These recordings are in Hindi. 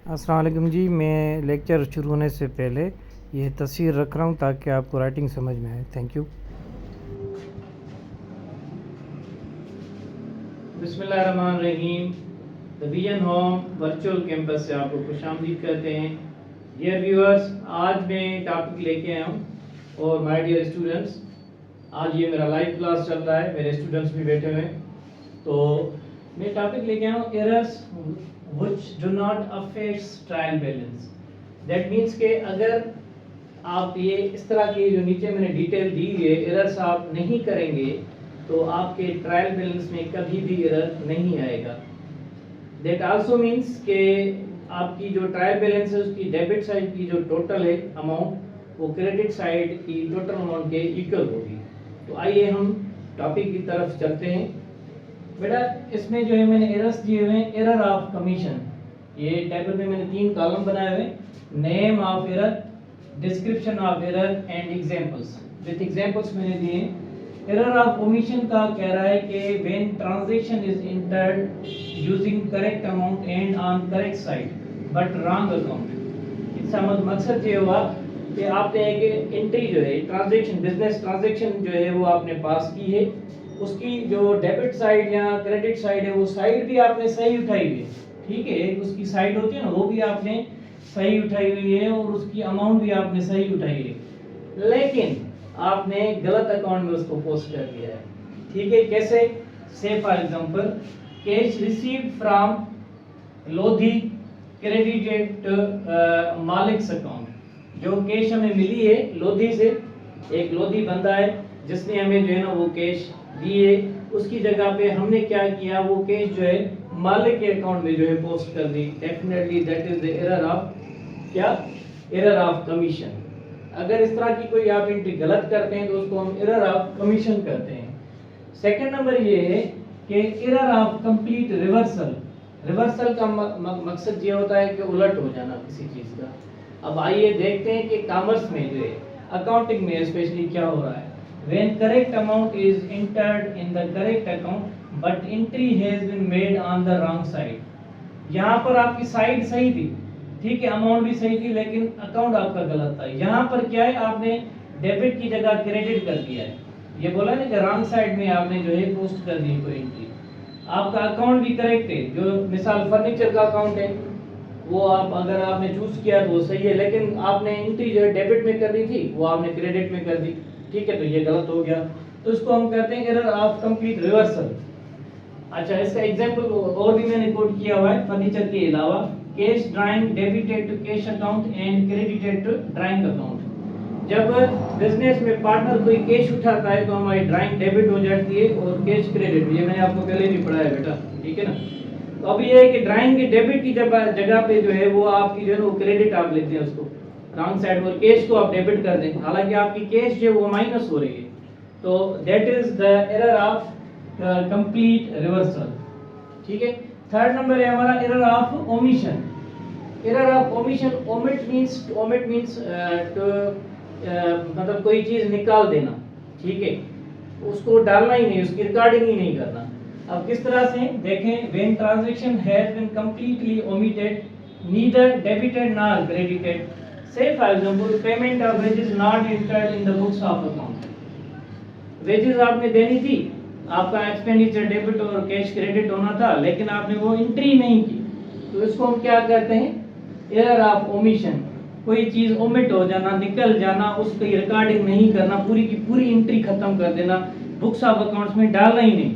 अस्सलाम वालेकुम जी। मैं लेक्चर शुरू होने से पहले ये तस्वीर रख रहा हूँ ताकि आपको राइटिंग समझ में आए। Thank you. बिस्मिल्लाहिर्रहमानिर्रहीम। The vision home virtual campus से आपको खुशामदीद करते हैं। डियर व्यूअर्स, आज मैं टॉपिक लेके आया हूँ और माय डियर स्टूडेंट्स, आज ये मेरा लाइव क्लास चल रहा है, मेरे स्टूडेंट्स भी बैठे हुए हैं। तो मैं टॉपिक लेके आया हूँ errors which do not affect trial balance. That means के अगर आप ये इस तरह की जो नीचे मैंने डिटेल दी है, एरर्स आप नहीं करेंगे तो आपके ट्रायल बैलेंस में कभी भी एरर नहीं आएगा। दैट आल्सो मीन्स के आपकी जो ट्रायल बैलेंस है उसकी डेबिट साइड की जो टोटल है अमाउंट वो क्रेडिट साइड की टोटल अमाउंट के इक्वल होगी। तो आइए हम टॉपिक की तरफ चलते हैं। बेटा इसमें जो है मैंने एरर्स दिए हुए हैं, एरर ऑफ कमीशन। ये टेबल में मैंने 3 कॉलम बनाए हुए, name of error, description of error and examples. With examples मैंने दिए। एरर ऑफ ओमिशन का कह रहा है कि when transaction is entered using correct amount and on correct side but wrong account. इसका मकसद ये हुआ कि आपने एक एंट्री जो है ट्रांजैक्शन, बिजनेस ट्रांजैक्शन जो है वो आपने पास की है, उसकी जो डेबिट साइड या क्रेडिट साइड है वो साइड भी आपने सही उठाई हुई है। ठीक है, एक उसकी साइड होती है ना, वो भी आपने सही उठाई हुई है और उसकी अमाउंट भी आपने सही उठाई है, लेकिन आपने गलत अकाउंट में उसको पोस्ट कर दिया है। ठीक है, कैसे? से for example, cash received from Lodhi credited to Malik's account. जो कैश हमें मिली है लोधी से, एक लोधी बंदा है जिसने हमें जो है ना वो कैश दी है, उसकी जगह पे हमने क्या किया, वो कैश जो है मालिक के अकाउंट में जो है पोस्ट कर दी। Definitely that is the error of क्या? Error of commission. अगर इस तरह की कोई आप एंट्री गलत करते हैं तो उसको हम एरर ऑफ कमीशन कहते हैं। सेकंड नंबर ये है कि error of complete reversal. Reversal का मकसद ये होता है कि उलट हो जाना किसी चीज का। अब आइए देखते हैं कि कॉमर्स में जो है, अकाउंटिंग में स्पेशली क्या हो रहा है। When correct amount is entered in the correct account, but entry has been made on the wrong side. यहाँ पर आपकी साइड सही थी, ठीक है, अमाउंट भी सही थी, लेकिन अकाउंट आपका गलत था। यहाँ पर क्या है, आपने डेबिट की जगह क्रेडिट कर दिया है। ये बोला ना कि रॉन्ग साइड में आपने जो है पोस्ट कर दी कोई एंट्री। आपका अकाउंट भी करेक्ट है, जो मिसाल फर्नीचर का अकाउंट है वो आप अगर आपने चूज किया तो वो सही है, लेकिन आपने एंट्री जो है डेबिट में कर दी थी वो आपने क्रेडिट में कर दी। ठीक है, तो ये गलत हो गया, तो इसको हम कहते हैं एरर ऑफ कंप्लीट रिवर्सल। अच्छा, इसका एग्जांपल और भी मैंने कोट किया हुआ है फर्नीचर के अलावा। Cash drawing debited to cash account and credited to drawing account. जब बिजनेस में पार्टनर कोई कैश उठाता है तो हमारी ड्राइंग डेबिट हो जाती है और कैश क्रेडिट। ये मैंने आपको पहले भी पढ़ाया बेटा, ठीक है ना। तो अब ये है कि ड्राइंग की डेबिट की जगह पे जो है वो आपकी जो है वो क्रेडिट आप लेते हैं उसको रॉन्ग साइड, और कैश को आप डेबिट कर दें, हालांकि आपकी कैश जो वो माइनस हो रही है। तो that is the error of complete reversal. ठीक है। थर्ड नंबर है हमारा error of omission. Error of omission, omit means to मतलब कोई चीज निकाल देना। ठीक है, उसको डालना ही नहीं, उसकी रिकॉर्डिंग ही नहीं करना। अब किस तरह से देखें, when transaction has been completely omitted, neither debited nor credited. Say for example, payment of wages not entered in the books of account. Wages आपने देनी थी, आपका एक्सपेंडिचर डेबिट और कैश क्रेडिट होना था, लेकिन आपने वो एंट्री नहीं की, तो इसको हम क्या कहते हैं? Error of omission. कोई चीज ओमिट हो जाना, निकल जाना, उसकी रिकॉर्डिंग नहीं करना, पूरी की पूरी एंट्री खत्म कर देना, बुक्स ऑफ अकाउंट्स में डालना ही नहीं,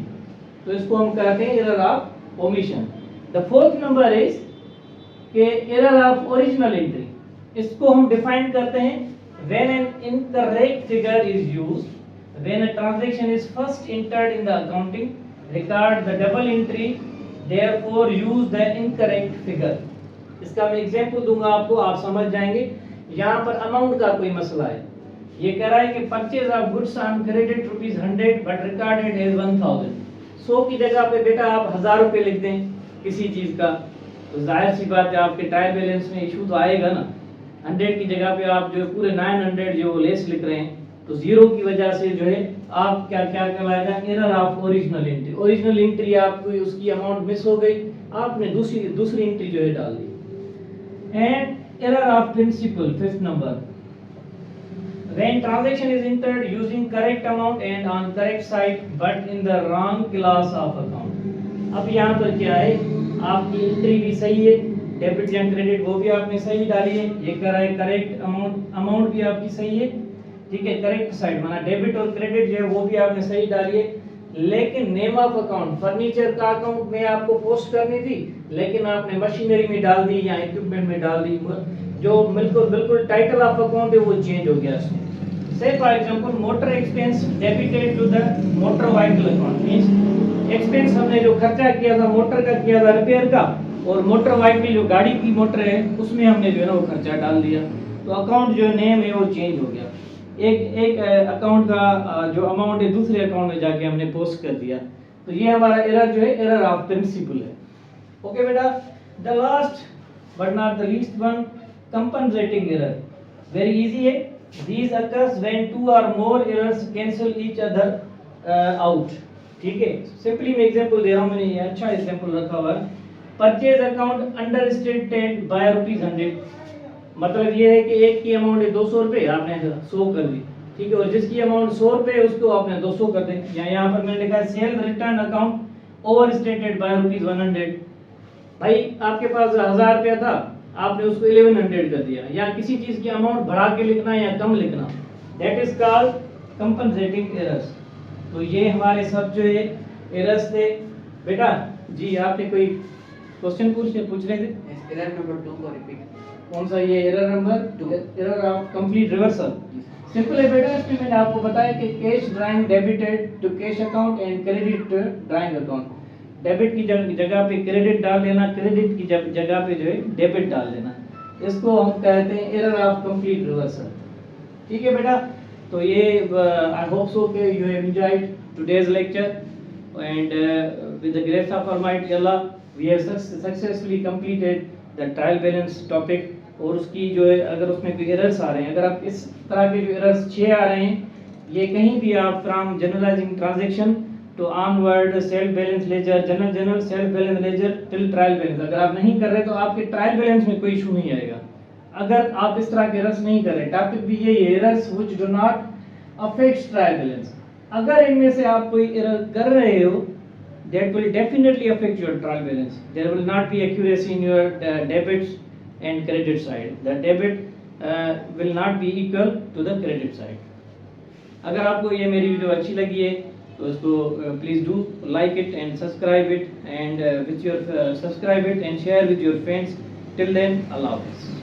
तो इसको हम कहते हैं error of omission. The fourth number is के एरर ऑफ ओरिजिनल एंट्री। इसको हम डिफाइन करते हैं, when an incorrect figure is used, when a transaction is first entered in the accounting record, the double entry, therefore use the incorrect figure। इसका मैं एग्जांपल दूंगा आपको, आप समझ जाएंगे। यहाँ पर अमाउंट का कोई मसला है, ये कह रहा है कि purchase of goods on credit ₹100 but recorded as 1000। 100 की जगह पे बेटा आप 1000 रुपए लिख दें किसी चीज का, तो जाहिर सी बात है आपके ट्रायल बैलेंस में इशू तो आएगा ना। 100 की जगह पे आप जो पूरे 900 जो लेस लिख रहे हैं, तो जीरो की वजह से जो है आप क्या क्या कहलाएगा? Error of original entry. Original entry आपको उसकी अमाउंट मिस हो गई, आपने दूसरी एंट्री जो है डाल दी। And error of principle, fifth number. When transaction is entered using correct amount and on correct side but in the wrong class of account. अब यहाँ पर क्या है, आपकी एंट्री भी सही है, डेबिट या क्रेडिट वो भी आपने सही डाली है, ये कर रहा है करेक्ट अमाउंट भी आपकी सही है, ठीक है, करेक्ट साइड माना डेबिट और क्रेडिट जो है वो भी आपने सही डाली है, लेकिन नेम ऑफ अकाउंट फर्नीचर का अकाउंट में आपको पोस्ट करनी थी, लेकिन आपने मशीनरी में डाल दी या इक्विपमेंट में डाल दी, जो बिल्कुल टाइटल ऑफ अकाउंट है वो चेंज हो गया इसमें। Say for example motor expense debited to the motor vehicle account, means expense हमने जो खर्चा किया था मोटर का किया था रिपेयर का, और मोटर व्हीकल जो गाड़ी की मोटर है उसमें हमने जो है ना वो खर्चा डाल दिया, तो अकाउंट जो नेम है वो चेंज हो गया, एक अकाउंट का जो अमाउंट है दूसरे अकाउंट में जाके हमने पोस्ट कर दिया, तो ये हमारा एरर जो है एरर ऑफ प्रिंसिपल है। ओके बेटा, the last but not the least one, compensating error, very easy है। These occurs when two or more errors cancel each other out, ठीक है। सिंपली मैं एग्जांपल दे रहा हूँ, मैंने ये अच्छा एग्जांपल रखा हुआ है। Purchase account under stated by ₹100, मतलब ये है कि एक की अमाउंट है 200 रुपये, आपने 100 कर दी, ठीक है, और जिसकी अमाउंट 100 रुपये है उसको आपने 200 कर दें। या यहाँ पर मैंने लिखा है sales return account overstated by ₹100, भाई आपके पास 1000 रुपया था, आपने उसको 1100 कर दिया, या किसी चीज की अमाउंट बढ़ा के लिखना या कम लिखना, that is called compensating errors. तो ये हमारे सब जो है एरर्स थे। बेटा जी आपने कोई क्वेश्चन पूछ रहे थे? एरर नंबर 2 को रिपीट। कौन सा ये error number 2? Error of complete reversal. Simple है बेटा, इसमें मैंने आपको बताया कि cash drawing debited to cash account and credit drawing account, debit की जगह पे क्रेडिट डाल देना, क्रेडिट की जगह पे जो है डेबिट डाल देना, इसको हम कहते हैं एरर ऑफ कंप्लीट रिवर्सल, ठीक है बेटा। तो ये आई होप सो कि you have enjoyed today's lecture and with the grace of almighty Allah we have successfully completed the trial balance topic. और उसकी जो है अगर उसमें कोई एरर्स आ रहे हैं, अगर आप इस तरह के जो एरर्स 6 आ रहे हैं, ये कहीं भी आप from journalising transaction to onward self balance ledger, general self balance ledger till trial balance, अगर आप नहीं कर रहे तो आपके ट्रायल बैलेंस में कोई इशू नहीं आएगा। अगर आप इस तरह के एरर्स नहीं कर रहे, टॉपिक भी ये errors which do not affect trial balance, अगर इनमें से आप कोई एरर कर रहे हो that will definitely affect your trial balance. There will not be accuracy in your debits and credit side. The debit will not be equal to the credit side. अगर आपको ये मेरी वीडियो अच्छी लगी है तो इसको please do like it and subscribe it and with your subscribe it and share with your friends. Till then, Allah Hafiz.